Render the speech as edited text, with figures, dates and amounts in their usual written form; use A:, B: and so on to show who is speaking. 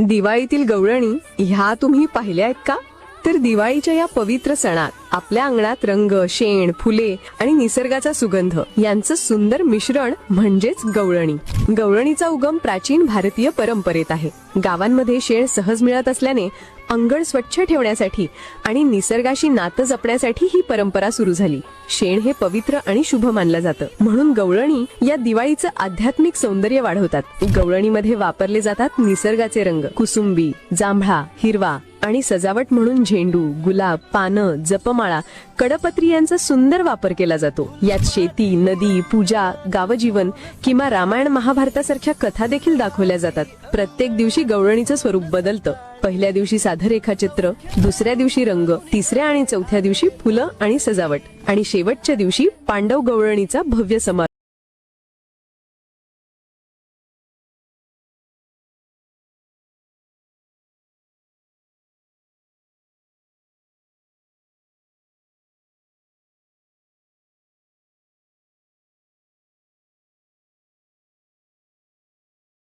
A: दिवाळीतील गवळणी ह्या तुम्ही पाहिल्या आहेत का? तर दिवाळीच्या या पवित्र सणात आपल्या अंगणात रंग, शेण, फुले आणि निसर्गाचा सुगंध यांचं सुंदर मिश्रण म्हणजेच गवळणी. गवळणीचा उगम प्राचीन भारतीय परंपरेत आहे. गावांमध्ये शेण सहज मिळत असल्याने अंगण स्वच्छ ठेवण्यासाठी आणि निसर्गाशी नातं जपण्यासाठी ही परंपरा सुरू झाली. शेण हे पवित्र आणि शुभ मानलं जातं, म्हणून गवळणी या दिवाळीचं आध्यात्मिक सौंदर्य वाढवतात. गवळणीमध्ये वापरले जातात निसर्गाचे रंग, कुसुंबी, जांभळा, हिरवा आणि सजावट म्हणून झेंडू, गुलाब, पानं, जपमाळा, कडपत्री यांचा सुंदर वापर केला जातो. यात शेती, नदी, पूजा, गावजीवन किंवा रामायण महाभारतासारख्या कथा देखील दाखवल्या जातात. प्रत्येक दिवशी गवळणीचं स्वरूप बदलतं. पहिल्या दिवशी साधं रेखाचित्र, दुसऱ्या दिवशी रंग, तिसऱ्या आणि चौथ्या दिवशी फुलं आणि सजावट आणि शेवटच्या दिवशी पांडव गवळणीचा भव्य समारोह.